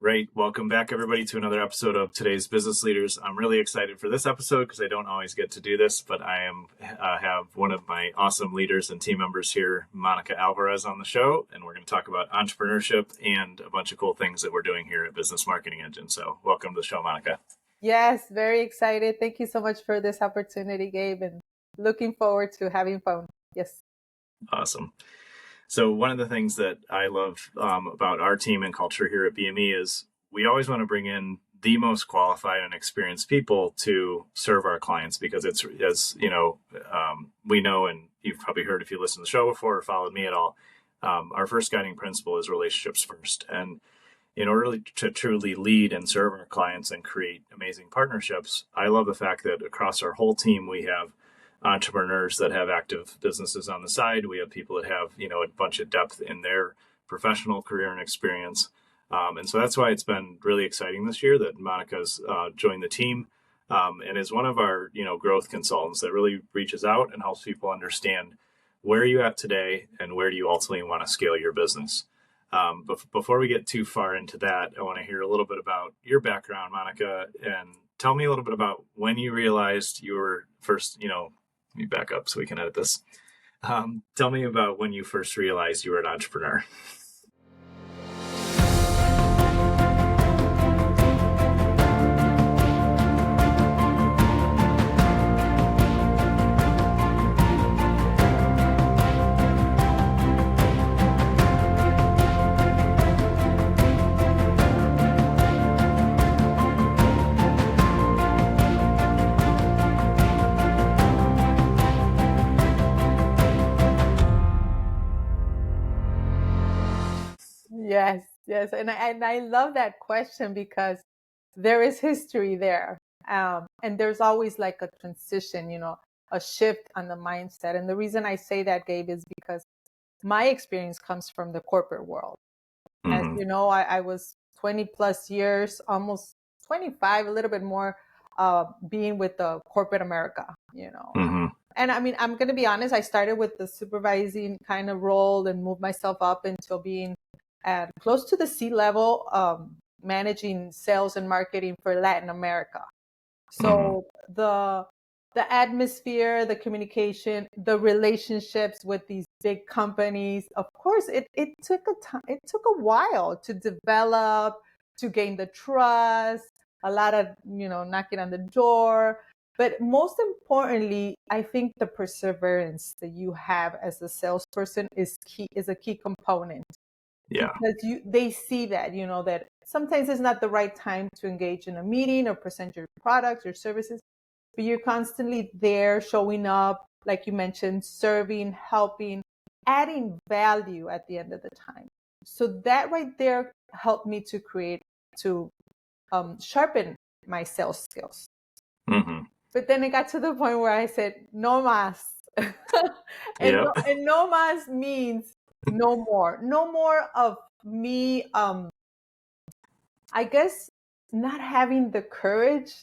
Right. Welcome back, everybody, to another episode of Today's Business Leaders. I'm really excited for this episode because I don't always get to do this, but I have one of my awesome leaders and team members here, Monika Alvarez, on the show, and we're going to talk about entrepreneurship and a bunch of cool things that we're doing here at Business Marketing Engine. So welcome to the show, Monika. Yes, very excited. Thank you so much for this opportunity, Gabe, and looking forward to having fun. Yes. Awesome. So one of the things that I love about our team and culture here at BME is we always want to bring in the most qualified and experienced people to serve our clients because it's, as you know, we know, and you've probably heard if you listened to the show before or followed me at all, our first guiding principle is relationships first. And in order to truly lead and serve our clients and create amazing partnerships, I love the fact that across our whole team, we have entrepreneurs that have active businesses on the side. We have people that have, a bunch of depth in their professional career and experience. And so that's why it's been really exciting this year that Monika's joined the team and is one of our, growth consultants that really reaches out and helps people understand where are you at today and where do you ultimately want to scale your business. But before we get too far into that, I want to hear a little bit about your background, Monika, and tell me a little bit about when you realized you were first, let me back up so we can edit this. Tell me about when you first realized you were an entrepreneur. Yes. And I love that question because there is history there. And there's always like a transition, a shift on the mindset. And the reason I say that, Gabe, is because my experience comes from the corporate world. As you know, I was 20 plus years, almost 25, a little bit more, being with the corporate America, And I mean, I'm going to be honest, I started with the supervising kind of role and moved myself up until being at close to the C-level, managing sales and marketing for Latin America. So the atmosphere, the communication, the relationships with these big companies, of course, it took a while to develop, to gain the trust, a lot of, knocking on the door. But most importantly, I think the perseverance that you have as a salesperson is a key component. Yeah. Because they see that, that sometimes it's not the right time to engage in a meeting or present your products or services, but you're constantly there showing up, like you mentioned, serving, helping, adding value at the end of the time. So that right there helped me to sharpen my sales skills. But then it got to the point where I said, no más. and no más means no more of me, I guess not having the courage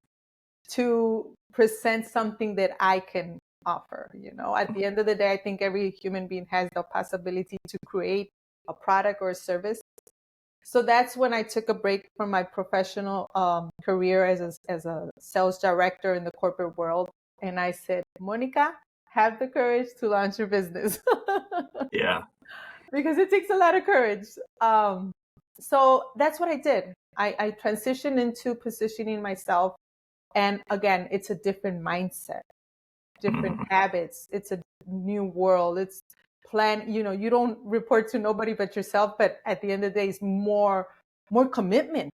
to present something that I can offer. At the end of the day, I think every human being has the possibility to create a product or a service. So that's when I took a break from my professional career as a sales director in the corporate world. And I said, Monika, have the courage to launch your business. Yeah. Because it takes a lot of courage. So that's what I did. I transitioned into positioning myself. And again, it's a different mindset, different habits. It's a new world. It's you don't report to nobody but yourself. But at the end of the day, it's more commitment,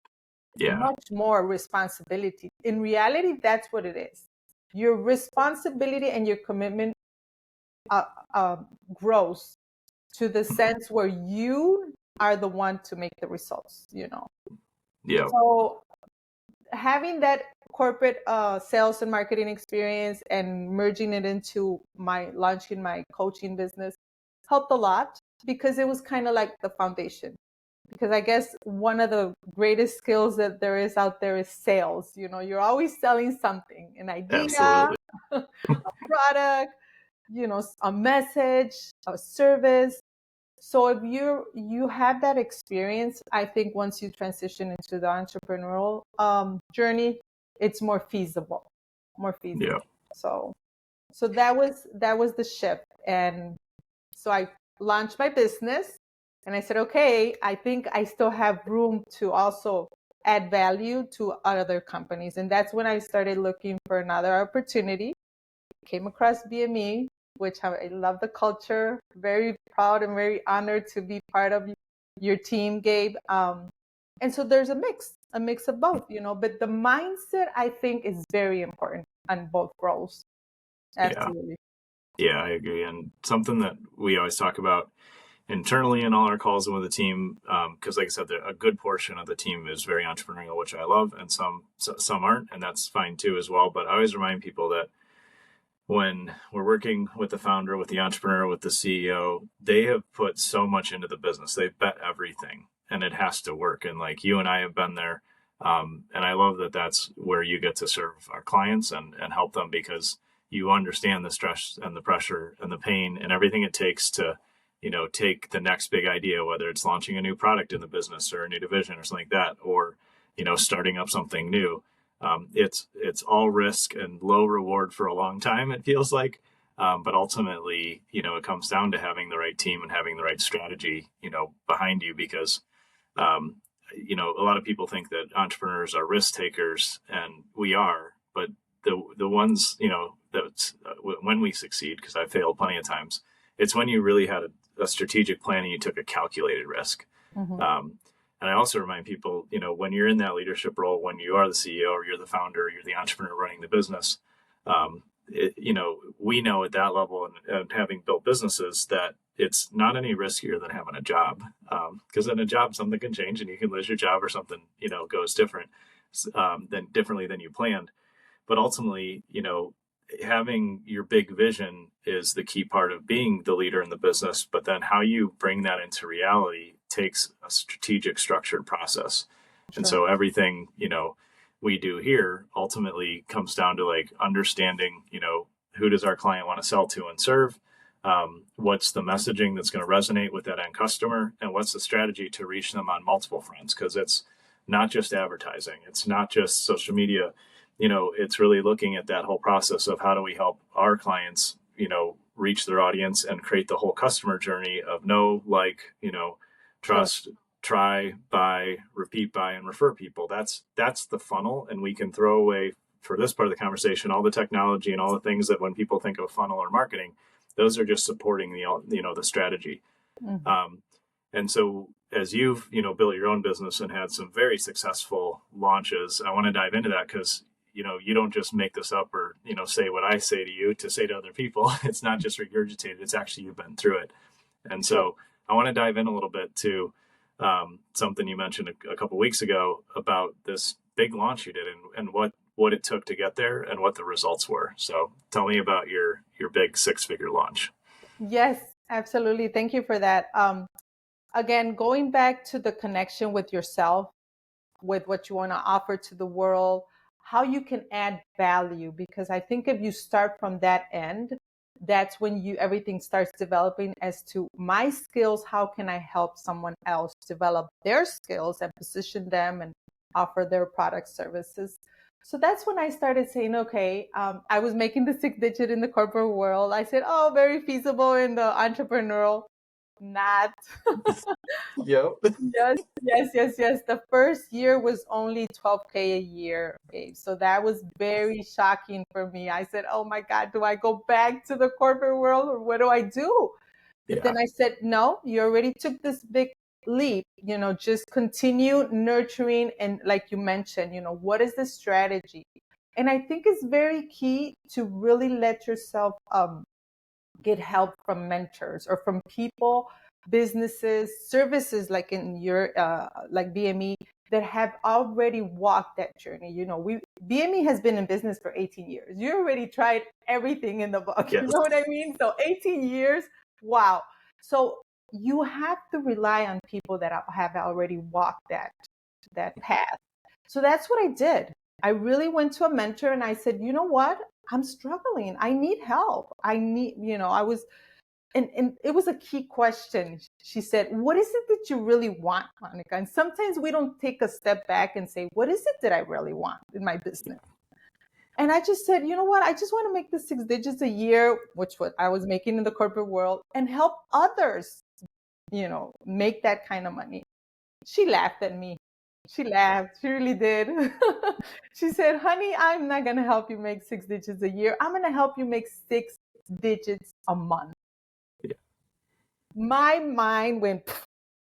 much more responsibility. In reality, that's what it is. Your responsibility and your commitment grows to the sense where you are the one to make the results, Yeah. So having that corporate sales and marketing experience and merging it into launching my coaching business helped a lot because it was kind of like the foundation. Because I guess one of the greatest skills that there is out there is sales. You're always selling something, an idea, a product, a message, a service. So if you have that experience, I think once you transition into the entrepreneurial journey, it's more feasible, more Yeah. feasible. So that was the shift. And so I launched my business, and I said, okay, I think I still have room to also add value to other companies. And that's when I started looking for another opportunity. Came across BME, which I love the culture, very proud and very honored to be part of your team, Gabe. And so there's a mix of both, but the mindset I think is very important on both roles. Yeah. Absolutely. Yeah, I agree. And something that we always talk about internally in all our calls and with the team, because like I said, a good portion of the team is very entrepreneurial, which I love, and some aren't, and that's fine too as well. But I always remind people that when we're working with the founder, with the entrepreneur, with the CEO, they have put so much into the business. They've bet everything, and it has to work. And like you and I have been there, and I love that that's where you get to serve our clients and help them, because you understand the stress and the pressure and the pain and everything it takes to, take the next big idea, whether it's launching a new product in the business or a new division or something like that, or, starting up something new. It's all risk and low reward for a long time, it feels like. But ultimately, it comes down to having the right team and having the right strategy, behind you, because, a lot of people think that entrepreneurs are risk takers, and we are, but the ones, that when we succeed, because I failed plenty of times, it's when you really had a strategic plan and you took a calculated risk. Mm-hmm. And I also remind people, when you're in that leadership role, when you are the CEO or you're the founder, or you're the entrepreneur running the business, we know at that level, and having built businesses, that it's not any riskier than having a job. Because in a job, something can change and you can lose your job, or something, goes differently than you planned. But ultimately, having your big vision is the key part of being the leader in the business. But then how you bring that into reality takes a strategic, structured process. And Sure. so everything, we do here ultimately comes down to like understanding, who does our client want to sell to and serve? What's the messaging that's going to resonate with that end customer? And what's the strategy to reach them on multiple fronts? Because it's not just advertising, it's not just social media. It's really looking at that whole process of how do we help our clients, reach their audience and create the whole customer journey of know, like, Sure. trust, try, buy, repeat, buy, and refer people. That's the funnel. And we can throw away, for this part of the conversation, all the technology and all the things that when people think of funnel or marketing, those are just supporting the strategy. Mm-hmm. And so as you've, built your own business and had some very successful launches, I want to dive into that, because you don't just make this up or, say what I say to you to say to other people. It's not just regurgitated. It's actually, you've been through it. And Sure. so I want to dive in a little bit to something you mentioned a couple of weeks ago about this big launch you did, and what it took to get there and what the results were. So tell me about your big 6-figure launch. Yes, absolutely. Thank you for that. Again, going back to the connection with yourself, with what you want to offer to the world, how you can add value. Because I think if you start from that end, that's when everything starts developing as to my skills. How can I help someone else develop their skills and position them and offer their product services? So that's when I started saying, okay, I was making the 6 digit in the corporate world. I said, oh, very feasible in the entrepreneurial. Not. Yep. Yes, yes, yes, yes. The first year was only 12K a year, Gabe. So that was very shocking for me. I said, oh my God, do I go back to the corporate world, or what do I do? But Yeah. then I said, no, you already took this big leap, just continue nurturing. And like you mentioned, what is the strategy? And I think it's very key to really let yourself get help from mentors or from people, businesses, services like in your like BME, that have already walked that journey. BME has been in business for 18 years. You already tried everything in the book. You Yes. know what I mean? So 18 years, wow. So you have to rely on people that have already walked that path. So that's what I did. I really went to a mentor and I said, you know what? I'm struggling. I need help. I was and it was a key question. She said, what is it that you really want, Monika? And sometimes we don't take a step back and say, what is it that I really want in my business? And I just said, you know what? I just want to make the 6 digits a year, which what I was making in the corporate world, and help others, make that kind of money. She laughed at me. She laughed. She really did. She said, honey, I'm not going to help you make 6 digits a year. I'm going to help you make 6 digits a month. Yeah. My mind went,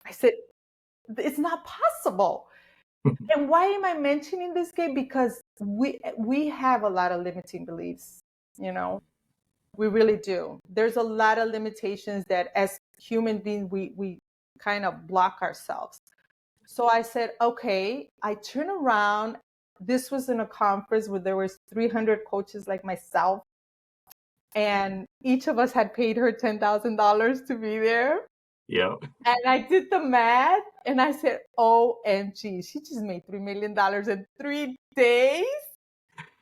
I said, it's not possible. And why am I mentioning this, Gabe? Because we have a lot of limiting beliefs, we really do. There's a lot of limitations that as human beings, we kind of block ourselves. So I said, okay, I turn around. This was in a conference where there was 300 coaches like myself. And each of us had paid her $10,000 to be there. Yeah. And I did the math and I said, OMG, she just made $3 million in 3 days.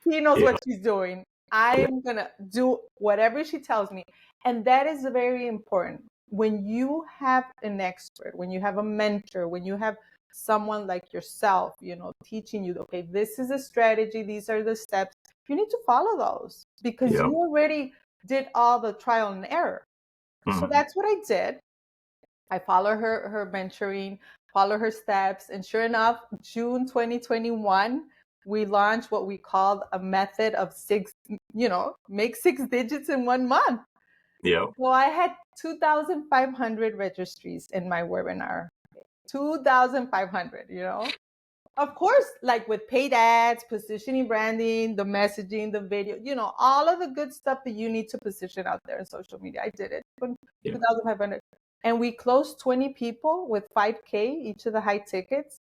She knows what she's doing. I'm going to do whatever she tells me. And that is very important. When you have an expert, when you have a mentor, when you have someone like yourself, teaching you, okay, this is a strategy. These are the steps. You need to follow those because you already did all the trial and error. So that's what I did. I follow her mentoring, follow her steps. And sure enough, June 2021, we launched what we called a method of 6, make 6 digits in 1 month. Yeah. So I had 2,500 registries in my webinar. 2,500, Of course, like with paid ads, positioning, branding, the messaging, the video, all of the good stuff that you need to position out there in social media. I did it. 2,500. And we closed 20 people with 5K, each of the high tickets.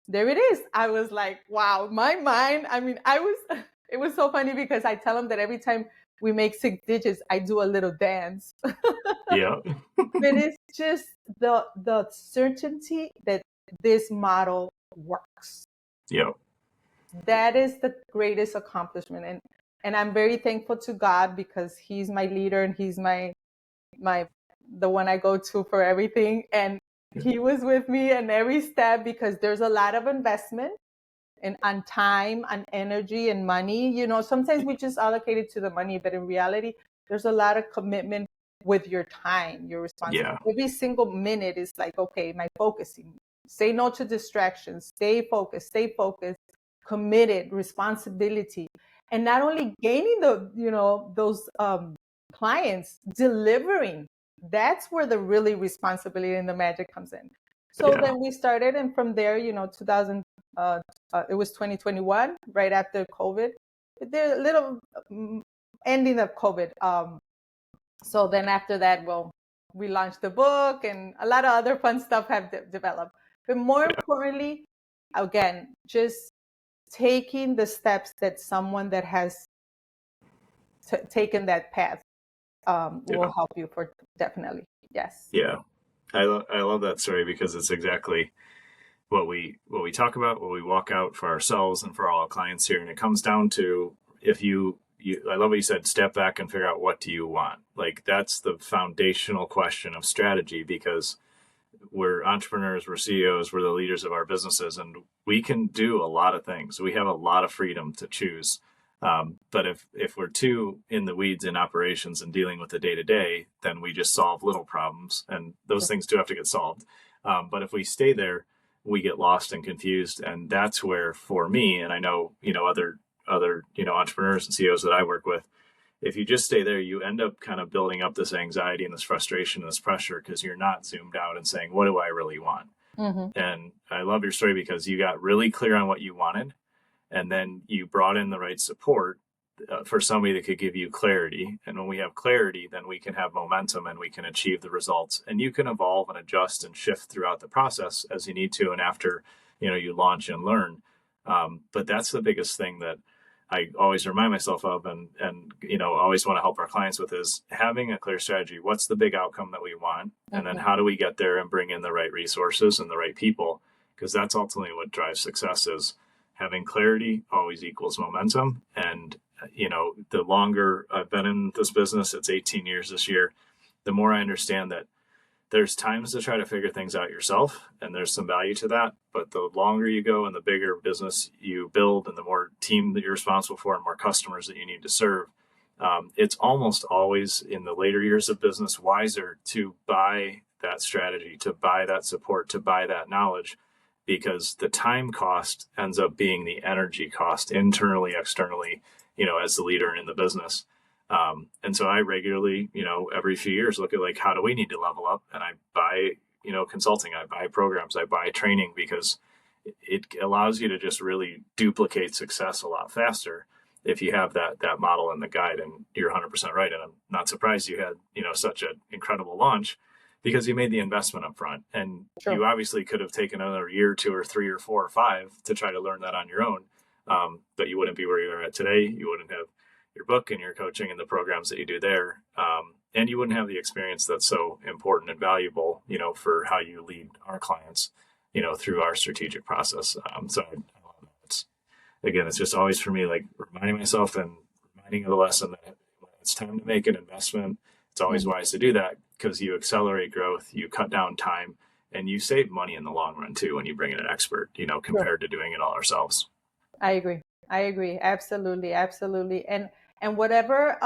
There it is. I was like, wow, my mind. I mean, it was so funny because I tell them that every time we make 6 digits, I do a little dance. Yeah. But it's just the certainty that this model works. Yeah. That is the greatest accomplishment. And I'm very thankful to God because he's my leader and he's the one I go to for everything. And he was with me in every step because there's a lot of investment on time, on energy and money. Sometimes we just allocate it to the money, but in reality, there's a lot of commitment with your time, your responsibility. Yeah. Every single minute is like, okay, my focusing. Say no to distractions, stay focused, committed, responsibility. And not only gaining those clients, delivering. That's where the really responsibility and the magic comes in. So then we started, and from there, it was 2021, right after COVID. There's a little ending of COVID. So then after that, we launched the book, and a lot of other fun stuff have developed. But more importantly, again, just taking the steps that someone that has taken that path will help you for definitely. Yes. Yeah. I love that story because it's exactly what we talk about, what we walk out for ourselves and for all our clients here. And it comes down to, if you I love what you said, step back and figure out, what do you want? Like, that's the foundational question of strategy, because we're entrepreneurs, we're CEOs, we're the leaders of our businesses, and we can do a lot of things. We have a lot of freedom to choose. But if we're too in the weeds in operations and dealing with the day-to-day, then we just solve little problems, and those things do have to get solved. But if we stay there, we get lost and confused. And that's where, for me, and I know, other entrepreneurs and CEOs that I work with, if you just stay there, you end up kind of building up this anxiety and this frustration and this pressure because you're not zoomed out and saying, what do I really want? Mm-hmm. And I love your story because you got really clear on what you wanted, and then you brought in the right support for somebody that could give you clarity. And when we have clarity, then we can have momentum and we can achieve the results. And you can evolve and adjust and shift throughout the process as you need to, and after you launch and learn. But that's the biggest thing that I always remind myself of, and always want to help our clients with, is having a clear strategy. What's the big outcome that we want? And then how do we get there and bring in the right resources and the right people? Because that's ultimately what drives success. Is having clarity always equals momentum. And the longer I've been in this business, it's 18 years this year. the more I understand that there's times to try to figure things out yourself, and there's some value to that. But the longer you go and the bigger business you build and the more team that you're responsible for and more customers that you need to serve, it's almost always in the later years of business wiser to buy that strategy, to buy that support, to buy that knowledge, because the time cost ends up being the energy cost internally, externally, as the leader in the business. And so I regularly, every few years look at like, how do we need to level up? And I buy, consulting, I buy programs, I buy training, because it allows you to just really duplicate success a lot faster if you have that model and the guide. And you're 100% right. And I'm not surprised you had, such an incredible launch, because you made the investment up front. And Sure. you obviously could have taken another year, 2 or 3 or 4 or 5 to try to learn that on your own. But you wouldn't be where you are at today. You wouldn't have your book and your coaching and the programs that you do there. And you wouldn't have the experience that's so important and valuable, for how you lead our clients, through our strategic process. So I love that. It's just always for me, like reminding myself and reminding of the lesson that when it's time to make an investment, it's always wise to do that, because you accelerate growth, you cut down time, and you save money in the long run too when you bring in an expert, compared to doing it all ourselves. I agree. Absolutely. Absolutely. And whatever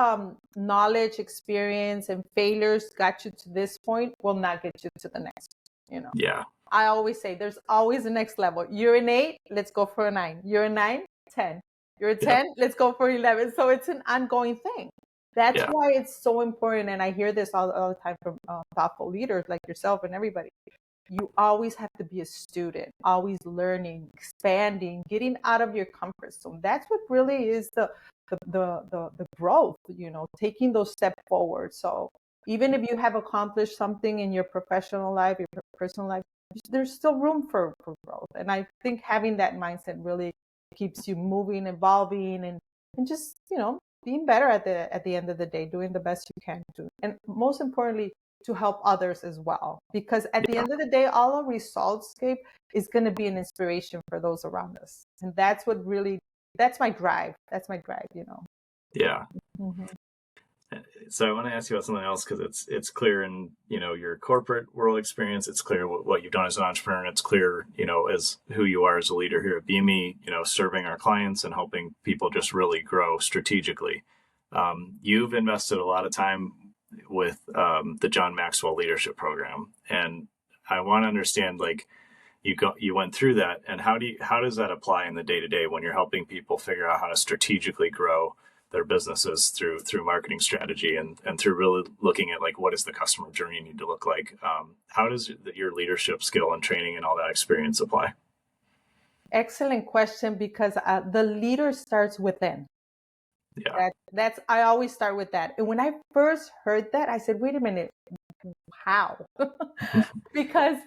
knowledge, experience, and failures got you to this point will not get you to the next. Yeah. I always say there's always a next level. You're an 8, let's go for a 9. You're a 9, 10. You're a 10, let's go for 11. So it's an ongoing thing. That's why it's so important. And I hear this all the time from thoughtful leaders like yourself and everybody. You always have to be a student, always learning, expanding, getting out of your comfort zone. That's what really is the growth, taking those steps forward. So even if you have accomplished something in your professional life, your personal life, there's still room for growth. And I think having that mindset really keeps you moving, evolving, and just, being better at the end of the day, doing the best you can do. And most importantly, to help others as well. Because at the end of the day, all our results, Gabe, is going to be an inspiration for those around us. And that's what really, that's my drive. That's my drive, Yeah. Mm-hmm. So I want to ask you about something else, because it's clear in your corporate world experience. It's clear what you've done as an entrepreneur, and it's clear as who you are as a leader here at BME. Serving our clients and helping people just really grow strategically. You've invested a lot of time with the John Maxwell Leadership Program, and I want to understand, like, you went through that, and how does that apply in the day to day when you're helping people figure out how to strategically grow their businesses through marketing strategy and through really looking at, like, what does the customer journey need to look like? How does your leadership skill and training and all that experience apply? Excellent question, because the leader starts within. Yeah. That's I always start with that. And when I first heard that, I said, wait a minute, how? Because,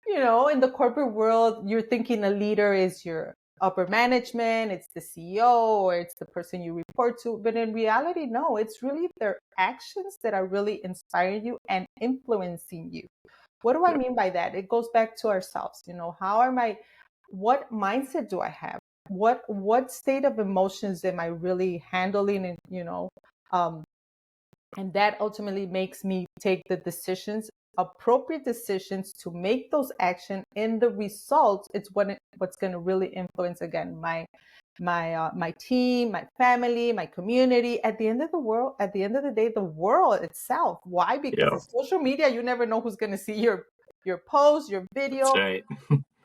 in the corporate world, you're thinking a leader is your upper management, it's the CEO, or it's the person you report to. But in reality, no, it's really their actions that are really inspiring you and influencing you. What do I mean by that? It goes back to ourselves. What mindset do I have? What state of emotions am I really handling? And and that ultimately makes me take the appropriate decisions to make those actions. In the results, it's what's going to really influence, again, my team, my family, my community. At the end of the day, the world itself. Why? Because in social media, you never know who's going to see your post, your video. That's right.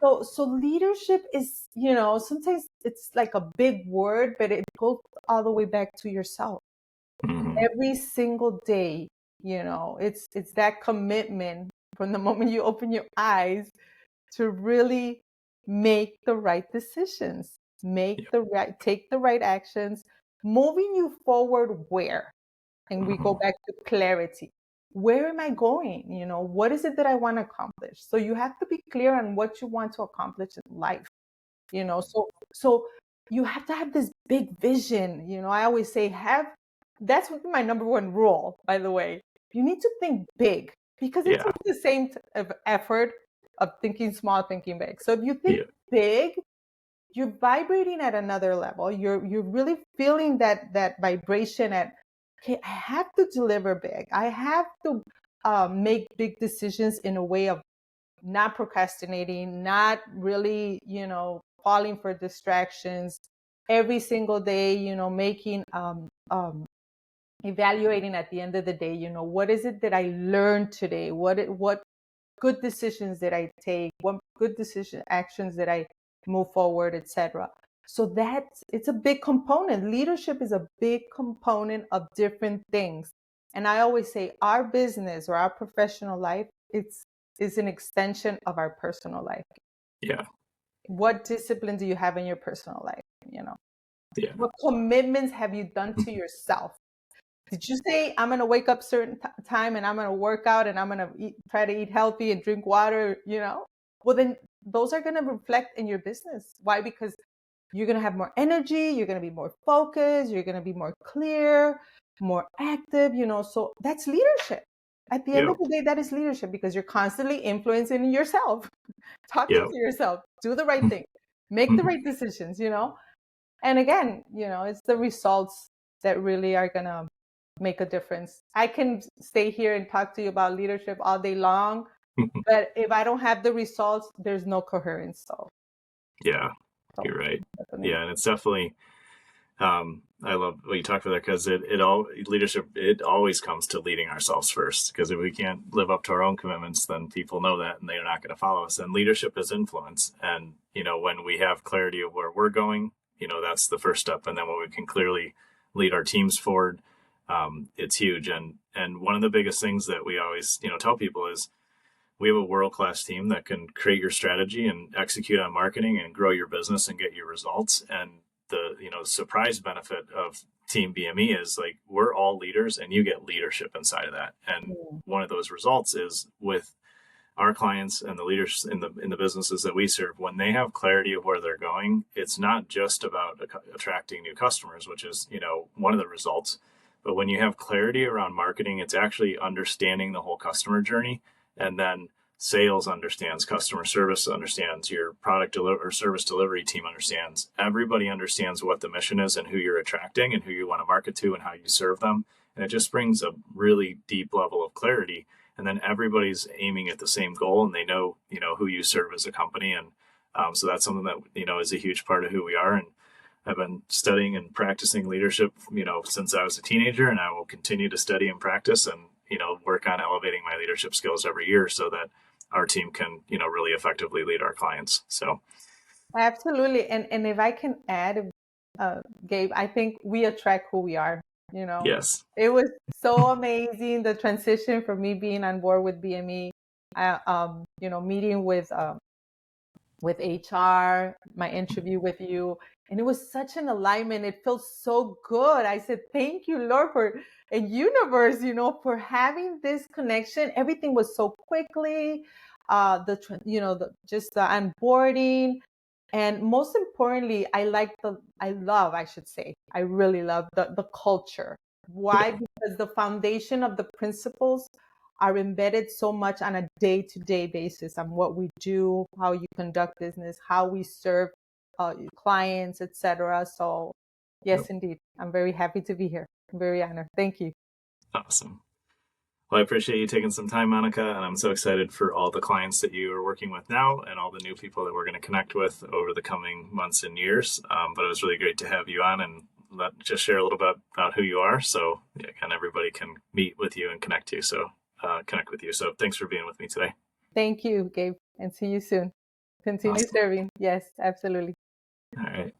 So leadership is, sometimes it's like a big word, but it goes all the way back to yourself. Mm-hmm. Every single day, it's that commitment from the moment you open your eyes to really make the right decisions, take the right actions, moving you forward where? And we go back to clarity. Where am I going? What is it that I want to accomplish? So you have to be clear on what you want to accomplish in life. So you have to have this big vision. I always say that's my number one rule, by the way. You need to think big, because it takes the same effort of thinking small, thinking big. So if you think big, you're vibrating at another level. You're really feeling that vibration at, okay, I have to deliver big. I have to make big decisions in a way of not procrastinating, not really, falling for distractions every single day, making, evaluating at the end of the day, what is it that I learned today? What good decisions did I take? What good actions did I move forward, etc. So it's a big component. Leadership is a big component of different things. And I always say our business or our professional life, is an extension of our personal life. Yeah. What discipline do you have in your personal life? Yeah. What commitments have you done to yourself? Did you say I'm going to wake up certain time and I'm going to work out and I'm going to try to eat healthy and drink water, Well, then those are going to reflect in your business. Why? Because you're going to have more energy, you're going to be more focused, you're going to be more clear, more active, so that's leadership. At the end Yep. of the day, that is leadership because you're constantly influencing yourself, talking Yep. to yourself, do the right thing, make the right decisions, And again, it's the results that really are going to make a difference. I can stay here and talk to you about leadership all day long, but if I don't have the results, there's no coherence. Yeah, you're right. Definitely. Yeah, and it's definitely, I love what you talked about there because leadership, it always comes to leading ourselves first. Because if we can't live up to our own commitments, then people know that and they're not going to follow us. And leadership is influence. And, when we have clarity of where we're going, that's the first step. And then when we can clearly lead our teams forward, it's huge. And one of the biggest things that we always, tell people is we have a world-class team that can create your strategy and execute on marketing and grow your business and get your results. And the, surprise benefit of Team BME is like, we're all leaders and you get leadership inside of that. And one of those results is with our clients and the leaders in the businesses that we serve, when they have clarity of where they're going, it's not just about attracting new customers, which is, one of the results. But when you have clarity around marketing, it's actually understanding the whole customer journey. And then sales understands, customer service understands, your product or service delivery team understands. Everybody understands what the mission is and who you're attracting and who you want to market to and how you serve them. And it just brings a really deep level of clarity. And then everybody's aiming at the same goal and they know, who you serve as a company. And so that's something that, is a huge part of who we are. And I've been studying and practicing leadership, since I was a teenager, and I will continue to study and practice and, work on elevating my leadership skills every year so that our team can, really effectively lead our clients. So. Absolutely. And if I can add, Gabe, I think we attract who we are, Yes. It was so amazing, the transition from me being on board with BME, meeting with HR, my interview with you. And it was such an alignment. It felt so good. I said, thank you, Lord, for a universe, for having this connection. Everything was so quickly, just the onboarding. And most importantly, I really love the culture. Why? Yeah. Because the foundation of the principles are embedded so much on a day-to-day basis on what we do, how you conduct business, how we serve clients, etc. So yes, Yep. indeed. I'm very happy to be here. I'm very honored. Thank you. Awesome. Well, I appreciate you taking some time, Monika, and I'm so excited for all the clients that you are working with now and all the new people that we're going to connect with over the coming months and years. But it was really great to have you on and just share a little bit about who you are, so kind of everybody can meet with you and connect with you. So thanks for being with me today. Thank you, Gabe, and see you soon. Continue Awesome. serving. Yes, absolutely. All right.